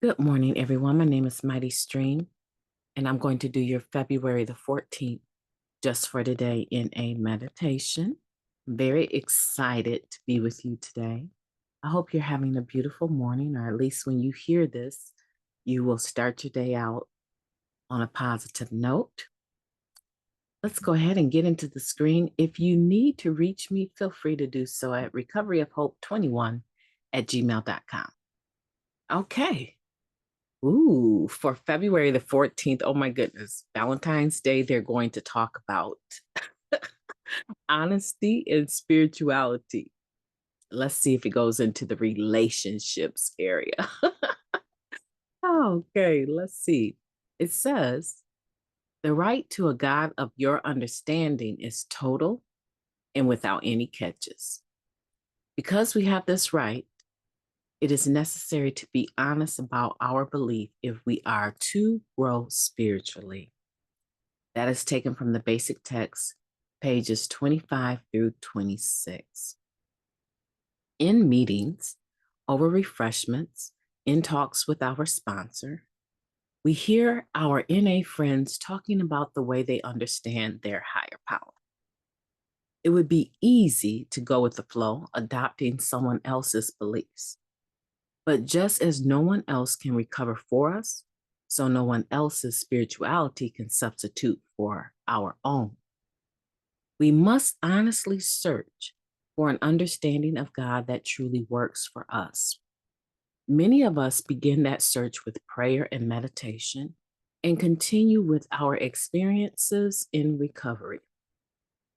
Good morning, everyone. My name is MightyStream, and I'm going to do your February the 14th just for today in a meditation. I'm very excited to be with you today. I hope you're having a beautiful morning, or at least when you hear this, you will start your day out on a positive note. Let's go ahead and get into the screen. If you need to reach me, feel free to do so at recoveryofhope21@gmail.com. Okay. Ooh, for February the 14th, oh my goodness, Valentine's Day, they're going to talk about honesty and spirituality. Let's see if it goes into the relationships area. Okay, let's see. It says, the right to a God of your understanding is total and without any catches. Because we have this right, it is necessary to be honest about our belief if we are to grow spiritually. That is taken from the basic text, pages 25 through 26. In meetings, over refreshments, in talks with our sponsor, we hear our NA friends talking about the way they understand their higher power. It would be easy to go with the flow, adopting someone else's beliefs. But just as no one else can recover for us, so no one else's spirituality can substitute for our own. We must honestly search for an understanding of God that truly works for us. Many of us begin that search with prayer and meditation and continue with our experiences in recovery.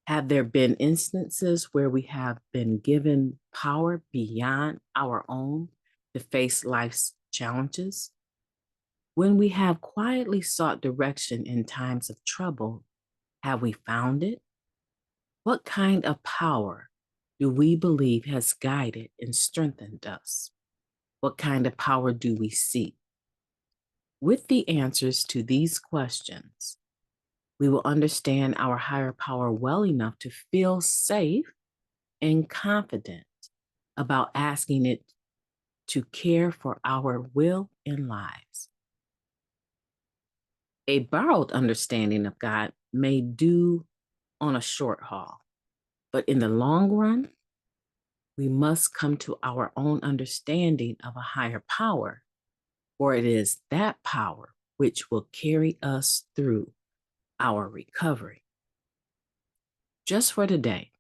Have there been instances where we have been given power beyond our own to face life's challenges? When we have quietly sought direction in times of trouble, have we found it? What kind of power do we believe has guided and strengthened us? What kind of power do we seek? With the answers to these questions, we will understand our higher power well enough to feel safe and confident about asking it to care for our will and lives. A borrowed understanding of God may do on a short haul, but in the long run, we must come to our own understanding of a higher power, for it is that power which will carry us through our recovery. Just for today,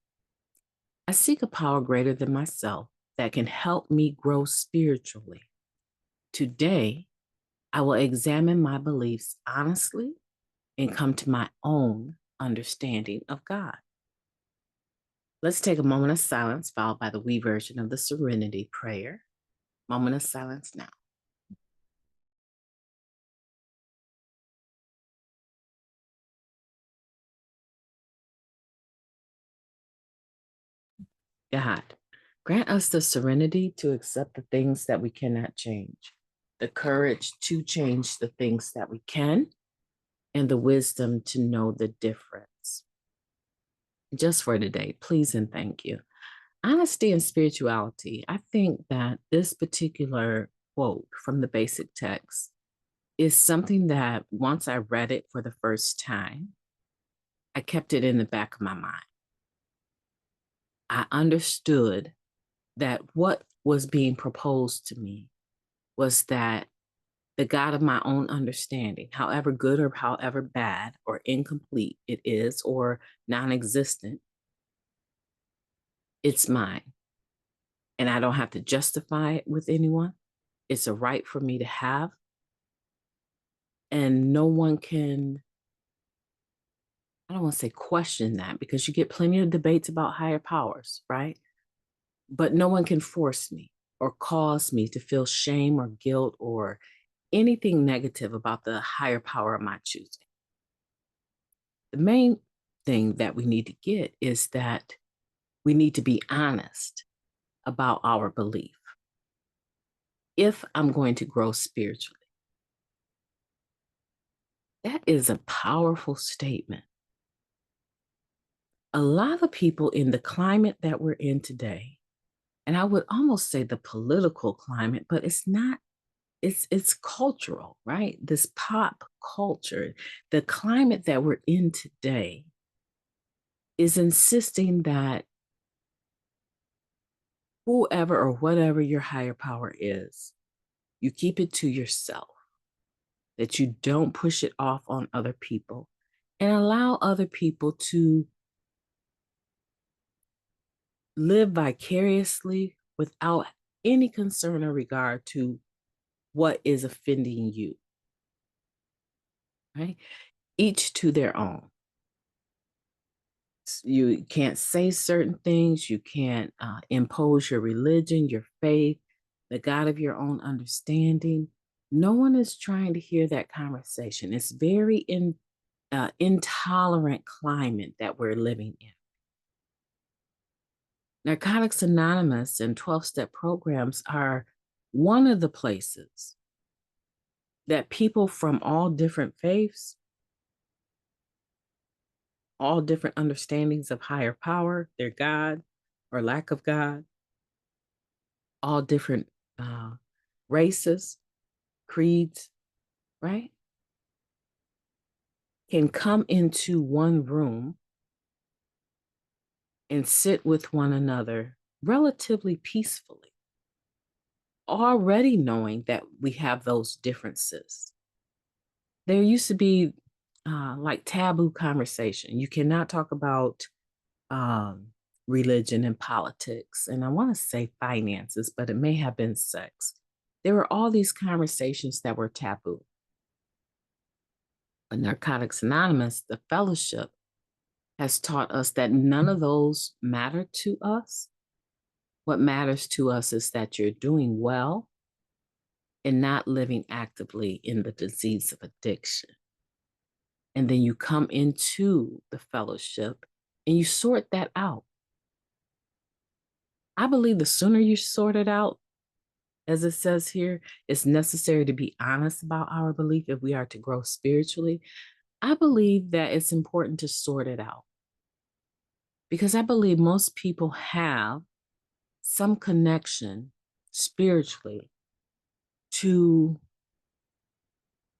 I seek a power greater than myself that can help me grow spiritually. Today, I will examine my beliefs honestly and come to my own understanding of God. Let's take a moment of silence, followed by the we version of the Serenity Prayer. Moment of silence now. God, grant us the serenity to accept the things that we cannot change, the courage to change the things that we can, and the wisdom to know the difference. Just for today, please and thank you. Honesty and spirituality. I think that this particular quote from the basic text is something that once I read it for the first time, I kept it in the back of my mind. I understood that what was being proposed to me was that the God of my own understanding, however good or however bad or incomplete it is or non existent, it's mine. And I don't have to justify it with anyone. It's a right for me to have. And no one can, I don't want to say question that because you get plenty of debates about higher powers, right? But no one can force me or cause me to feel shame or guilt or anything negative about the higher power of my choosing. The main thing that we need to get is that we need to be honest about our belief. If I'm going to grow spiritually, that is a powerful statement. A lot of people in the climate that we're in today, and I would almost say the political climate, but it's not it's cultural, right? This pop culture, the climate that we're in today is insisting that whoever or whatever your higher power is, you keep it to yourself, that you don't push it off on other people and allow other people to live vicariously without any concern or regard to what is offending you, right? Each to their own. You can't say certain things. You can't impose your religion, your faith, the God of your own understanding. No one is trying to hear that conversation. It's very intolerant climate that we're living in. Narcotics Anonymous and 12-step programs are one of the places that people from all different faiths, all different understandings of higher power, their God or lack of God, all different races, creeds, right, can come into one room and sit with one another relatively peacefully, already knowing that we have those differences. There used to be like taboo conversation. You cannot talk about um, religion and politics, and I want to say finances, but it may have been sex. There were all these conversations that were taboo. But Narcotics Anonymous, the fellowship, has taught us that none of those matter to us. What matters to us is that you're doing well and not living actively in the disease of addiction. And then you come into the fellowship and you sort that out. I believe the sooner you sort it out, as it says here, it's necessary to be honest about our belief if we are to grow spiritually. I believe that it's important to sort it out because I believe most people have some connection spiritually to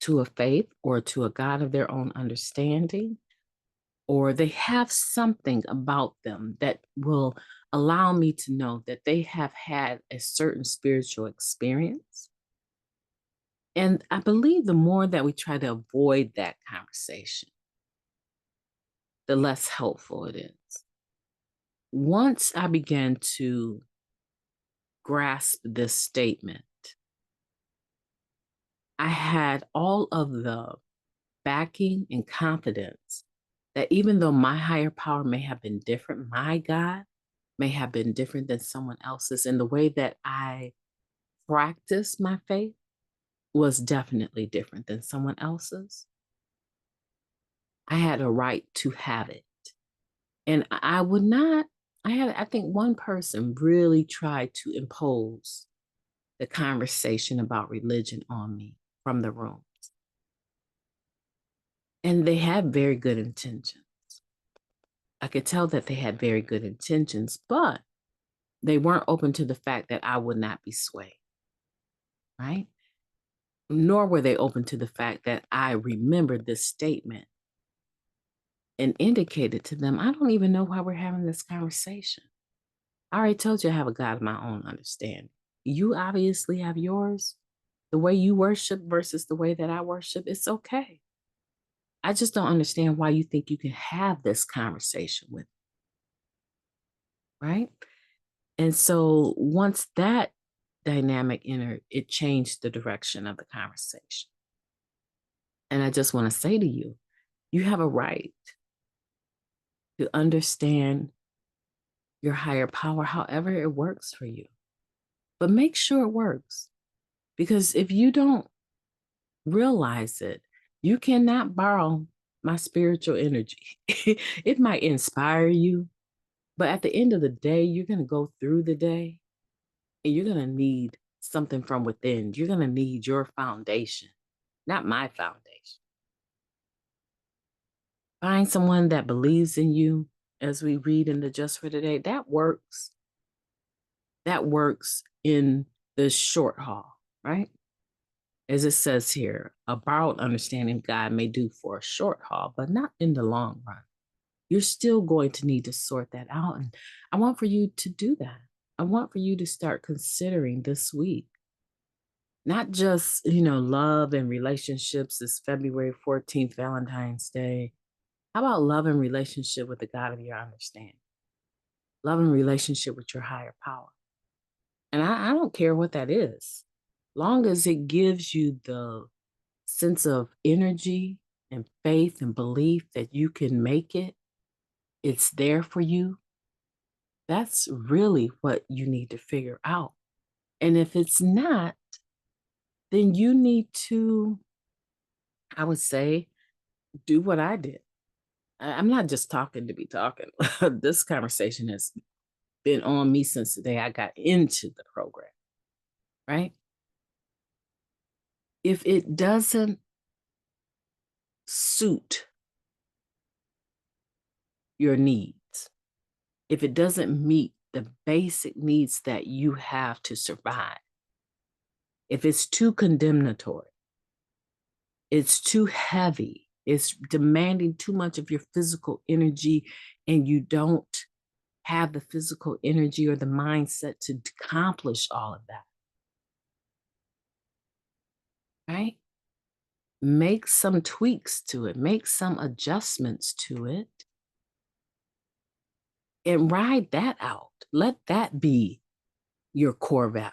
a faith or to a God of their own understanding, or they have something about them that will allow me to know that they have had a certain spiritual experience. And I believe the more that we try to avoid that conversation, the less helpful it is. Once I began to grasp this statement, I had all of the backing and confidence that even though my higher power may have been different, my God may have been different than someone else's, and the way that I practiced my faith was definitely different than someone else's. I had a right to have it. And I would not, I think one person really tried to impose the conversation about religion on me from the room. And they had very good intentions. I could tell that they had very good intentions, but they weren't open to the fact that I would not be swayed, right? Nor were they open to the fact that I remembered this statement and indicated to them, I don't even know why we're having this conversation. I already told you I have a God of my own understanding. You obviously have yours. The way you worship versus the way that I worship, it's okay. I just don't understand why you think you can have this conversation with me, right? And so once that dynamic entered, it changed the direction of the conversation. And I just want to say to you, you have a right to understand your higher power, however it works for you. But make sure it works. Because if you don't realize it, you cannot borrow my spiritual energy. It might inspire you, but at the end of the day, you're going to go through the day and you're going to need something from within. You're going to need your foundation, not my foundation. Find someone that believes in you, as we read in the Just for Today. That works. That works in the short haul, right? As it says here, a borrowed understanding of God may do for a short haul, but not in the long run. You're still going to need to sort that out. And I want for you to do that. I want for you to start considering this week, not just, love and relationships this February 14th, Valentine's Day. How about love and relationship with the God of your understanding? Love and relationship with your higher power. And I don't care what that is, long as it gives you the sense of energy and faith and belief that you can make it, it's there for you. That's really what you need to figure out. And if it's not, then you need to, I would say, do what I did. I'm not just talking to be talking. This conversation has been on me since the day I got into the program, right? If it doesn't suit your needs, if it doesn't meet the basic needs that you have to survive, if it's too condemnatory, it's too heavy, it's demanding too much of your physical energy, and you don't have the physical energy or the mindset to accomplish all of that, right? Make some tweaks to it, make some adjustments to it, and ride that out. Let that be your core value.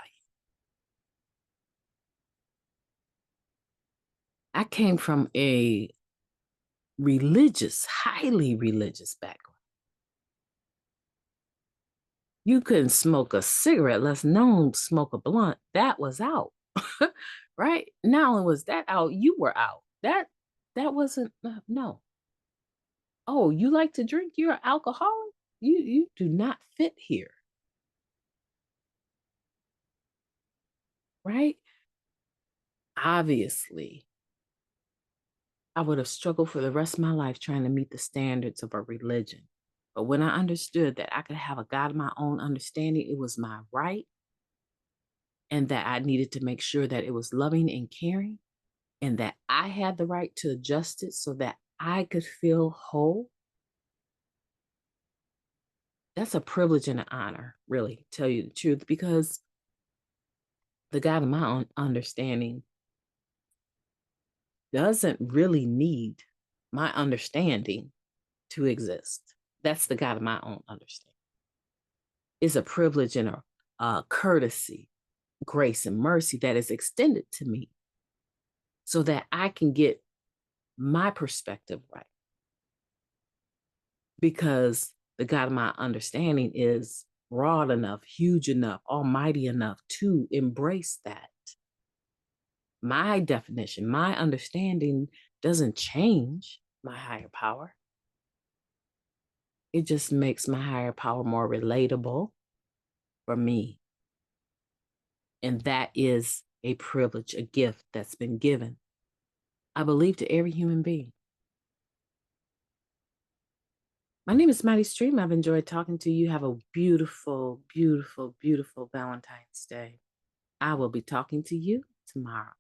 I came from a religious, highly religious background. You couldn't smoke a cigarette, let alone smoke a blunt. That was out, right? Not only was that out, you were out. That wasn't no. Oh, you like to drink? You're an alcoholic. You do not fit here, right? Obviously, I would have struggled for the rest of my life trying to meet the standards of a religion. But when I understood that I could have a God of my own understanding, it was my right, and that I needed to make sure that it was loving and caring, and that I had the right to adjust it so that I could feel whole. That's a privilege and an honor, really, tell you the truth, because the God of my own understanding doesn't really need my understanding to exist. That's the God of my own understanding. It's a privilege and a courtesy, grace, and mercy that is extended to me so that I can get my perspective right. Because the God of my understanding is broad enough, huge enough, almighty enough to embrace that. My definition, my understanding doesn't change my higher power. It just makes my higher power more relatable for me. And that is a privilege, a gift that's been given, I believe, to every human being. My name is Mighty Stream. I've enjoyed talking to you. Have a beautiful, beautiful, beautiful Valentine's Day. I will be talking to you tomorrow.